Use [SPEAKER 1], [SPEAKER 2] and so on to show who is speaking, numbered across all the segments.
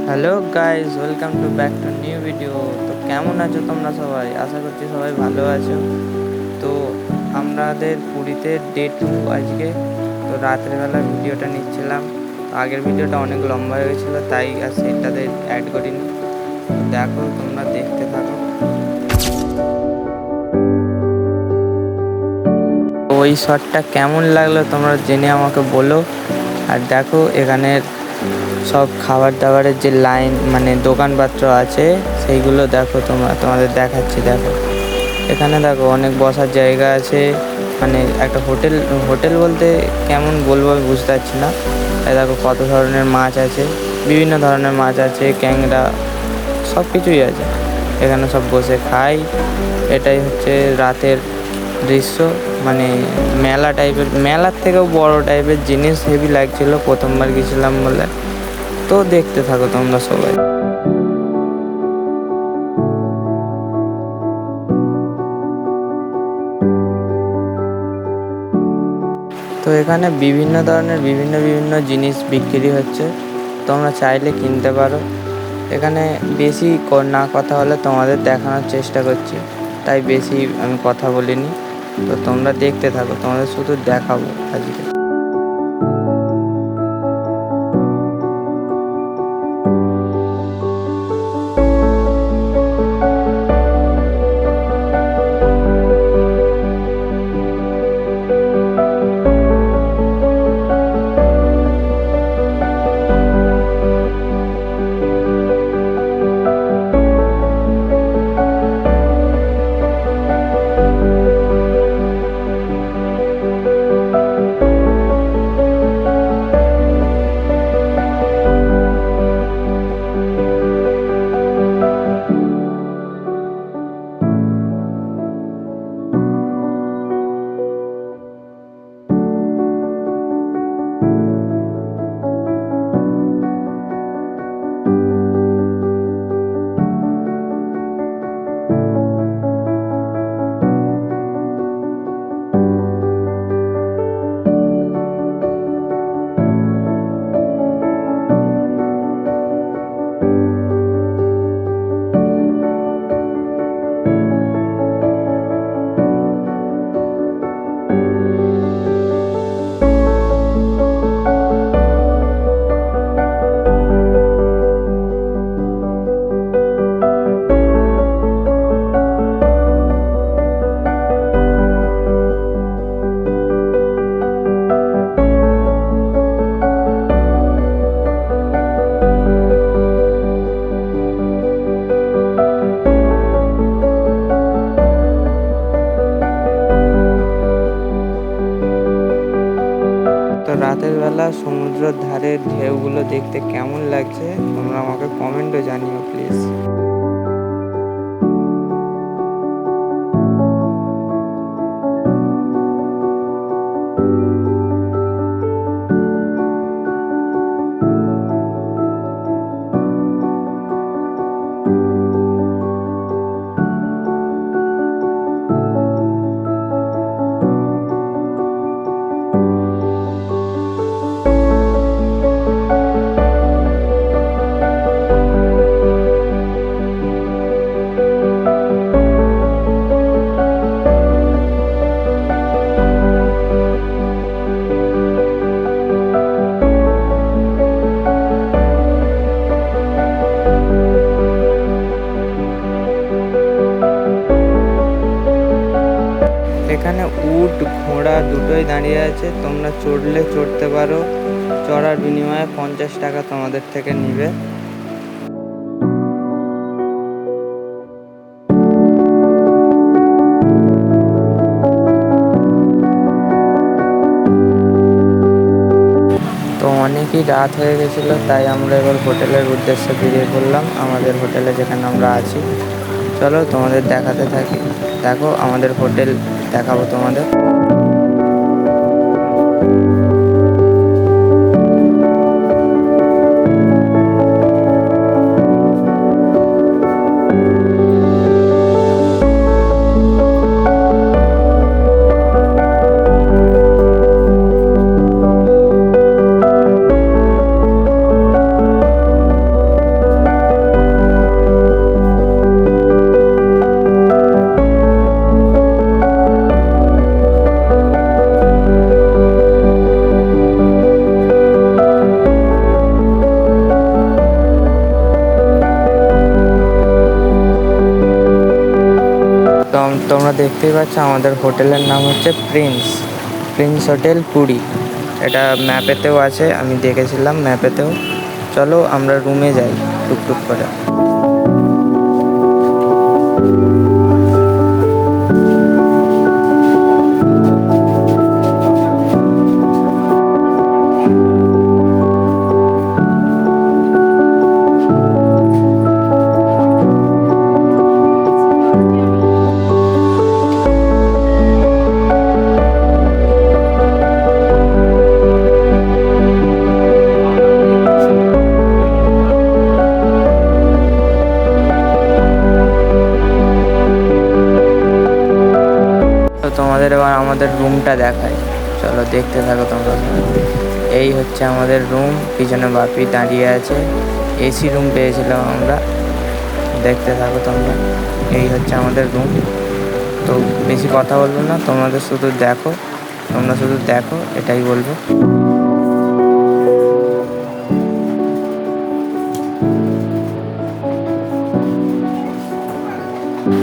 [SPEAKER 1] Hello guys, welcome to back to new video. তো কেমন আছো তোমরা সবাই? আশা করছি সবাই ভালো আছো। তো আমাদের পুরীতে ডে 2 আজকে। তো রাত্রেবেলা ভিডিওটা নিচ্ছিলাম। আগের ভিডিওটা অনেক লম্বা হয়ে গেছিলো, তাই আর সেটাতে অ্যাড করিনি। দেখো, তোমরা দেখতে থাকো। ওই শটটা কেমন লাগলো তোমরা জেনে আমাকে বলো। আর দেখো, এখানের সব খাবার দাবারের যে লাইন মানে দোকানপত্র আছে সেইগুলো দেখো, তোমাদের দেখাচ্ছি। দেখো, এখানে দেখো অনেক বসার জায়গা আছে, মানে একটা হোটেল বলতে কেমন বলবো আমি বুঝতে পারছি না। এই দেখো কত ধরনের মাছ আছে, বিভিন্ন ধরনের মাছ আছে, ক্যাংড়া, সব কিছুই আছে। এখানে সব বসে খাই। এটাই হচ্ছে রাতের দৃশ্য, মানে মেলা টাইপের, মেলার থেকেও বড় টাইপের জিনিস। হেভি লাগছিল, প্রথমবার গেছিলাম বলে। তো দেখতে থাকো তোমরা সবাই। তো এখানে বিভিন্ন ধরনের বিভিন্ন জিনিস বিক্রি হচ্ছে, তোমরা চাইলে কিনতে পারো। এখানে বেশি না কথা হলে তোমাদের দেখানোর চেষ্টা করছি, তাই বেশি আমি কথা বলিনি। তো তোমরা দেখতে থাকো, তোমাদের শুধু দেখাবো আজকে। তো রাতের বেলা সমুদ্রের ধারের ঢেউগুলো দেখতে কেমন লাগছে তোমরা আমাকে কমেন্টে জানিও প্লিজ। এখানে উট ঘোড়া দুটোই দাঁড়িয়ে আছে, তোমরা চড়লে চড়তে পারো। চড়ার বিনিময়ে 50 টাকা তোমাদের থেকে নিবে। তো অনেকই রাত হয়ে গেছিলো, তাই আমরা এবার হোটেলের উদ্দেশ্যে বেরিয়ে পড়লাম, আমাদের হোটেলে যেখানে আমরা আছি। চলো তোমাদের দেখাতে থাকি। দেখো, আমাদের হোটেল দেখাবো তোমাদের। তোমরা দেখতেই পাচ্ছ আমাদের হোটেলের নাম হচ্ছে প্রিন্স হোটেল পুরী। এটা ম্যাপেতেও আছে, আমি দেখেছিলাম ম্যাপেতেও। চলো আমরা রুমে যাই টুকটুক করে। তোমাদের এবার আমাদের রুমটা দেখায়, চলো দেখতে থাকো তোমরা। এই হচ্ছে আমাদের রুম, পিছনে বাপি দাঁড়িয়ে আছে। এসি রুম পেয়েছিলাম আমরা, দেখতে থাকো তোমরা। এই হচ্ছে আমাদের রুম। তো বেশি কথা বলবো না, তোমরা শুধু দেখো, এটাই বলবো।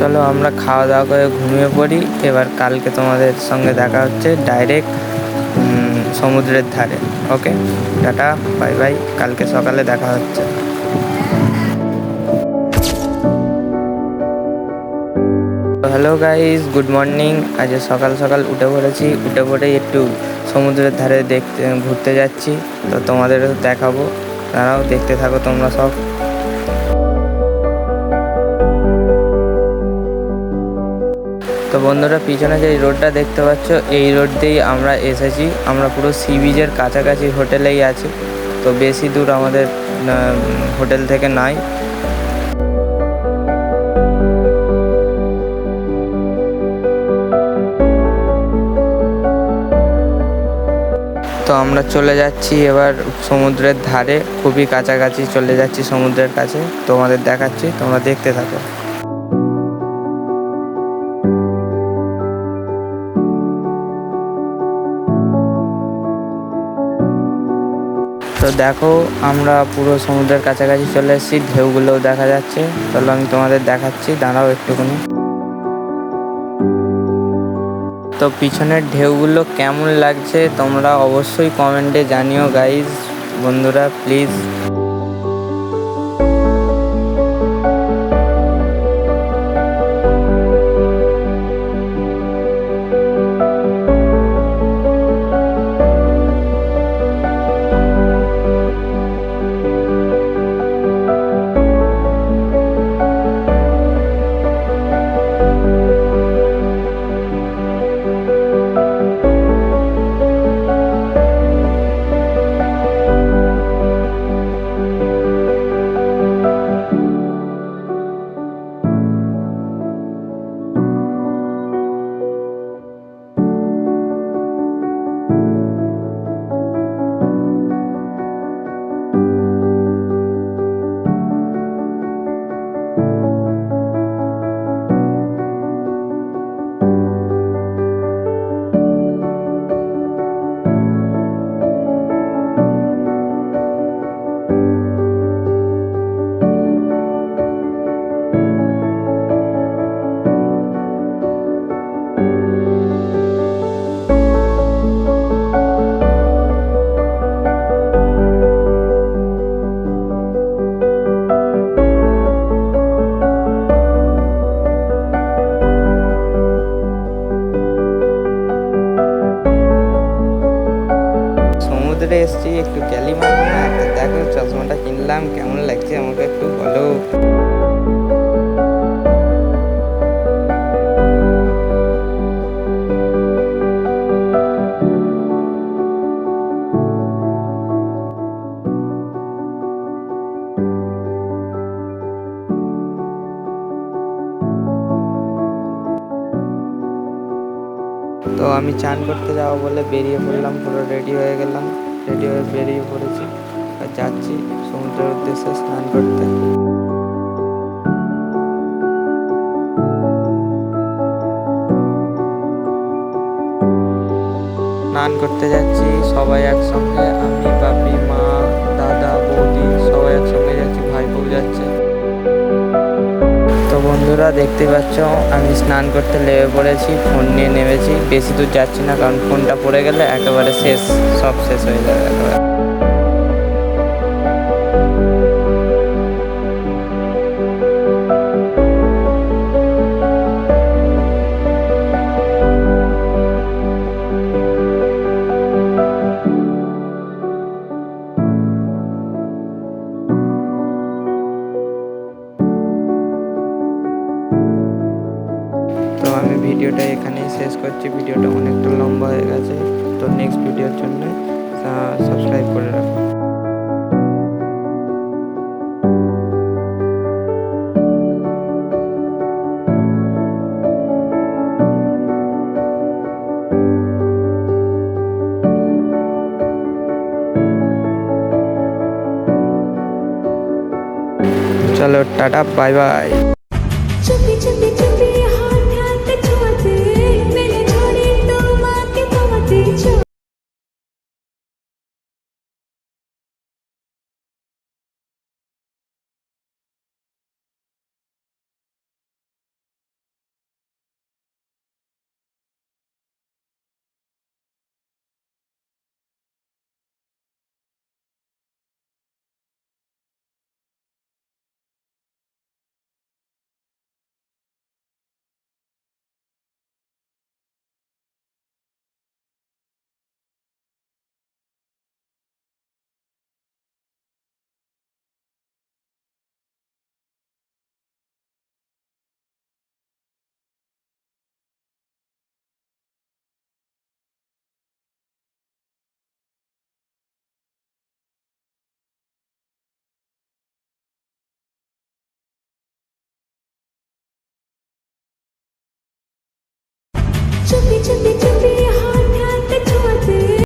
[SPEAKER 1] চলো আমরা খাওয়া দাওয়া করে ঘুমিয়ে পড়ি। এবার কালকে তোমাদের সঙ্গে দেখা হচ্ছে ডাইরেক্ট সমুদ্রের ধারে। ওকে, টাটা, বাই বাই, কালকে সকালে দেখা হচ্ছে। Hello guys, good morning. আজ সকাল সকাল উঠে পড়ে একটু সমুদ্রের ধারে ঘুরতে যাচ্ছি। তো তোমাদেরও দেখাবো, তারাও দেখতে থাকো তোমরা সব। তো বন্ধুরা, পিছনে যে রোডটা দেখতে পাচ্ছ, এই রোড দিয়েই আমরা এসেছি। আমরা পুরো সি বিচের কাছাকাছি হোটেলেই আছি, তো বেশি দূর আমাদের হোটেল থেকে নাই। তো আমরা চলে যাচ্ছি এবার সমুদ্রের ধারে, খুবই কাছাকাছি চলে যাচ্ছি সমুদ্রের কাছে। তোমাদের দেখাচ্ছি, তোমরা দেখতে থাকো। তো দেখো, আমরা পুরো সমুদ্রের কাছাকাছি চলে এসেছি, ঢেউগুলোও দেখা যাচ্ছে। চলো আমি তোমাদের দেখাচ্ছি, দাঁড়াও একটুখানি। তো পিছনের ঢেউগুলো কেমন লাগছে তোমরা অবশ্যই কমেন্টে জানিও গাইজ, বন্ধুরা প্লিজ। এসছি একটু ক্যালি মারবো না, একটা দেখো চশমাটা কিনলাম, কেমন লাগছে আমাকে একটু বলো। তো আমি চান করতে যাবো বলে বেরিয়ে পড়লাম, পুরো রেডি হয়ে গেলাম, রেডি হয়ে বেরিয়ে পড়েছি আর যাচ্ছি সমুদ্রের উদ্দেশ্যে স্নান করতে। স্নান করতে যাচ্ছি সবাই একসঙ্গে, আমি, বাপি, মা, দাদা, বৌদি সবাই একসঙ্গে যাচ্ছি, ভাইপো যাচ্ছে। তো বন্ধুরা দেখতে পাচ্ছ আমি স্নান করতে লেগে পড়েছি, ফোন নিয়ে নেমেছি। বেশি দূর যাচ্ছি না, কারণ ফোনটা পড়ে গেলে একেবারে সব শেষ হয়ে যাবে একেবারে। তো আমি ভিডিওটা এখানেই শেষ করছি। ভিডিওটা অনেকটা লম্বা হয়ে গেছে। তো নেক্সট ভিডিওর জন্য সাবস্ক্রাইব করে রাখো। চলো টাটা, বাই বাই।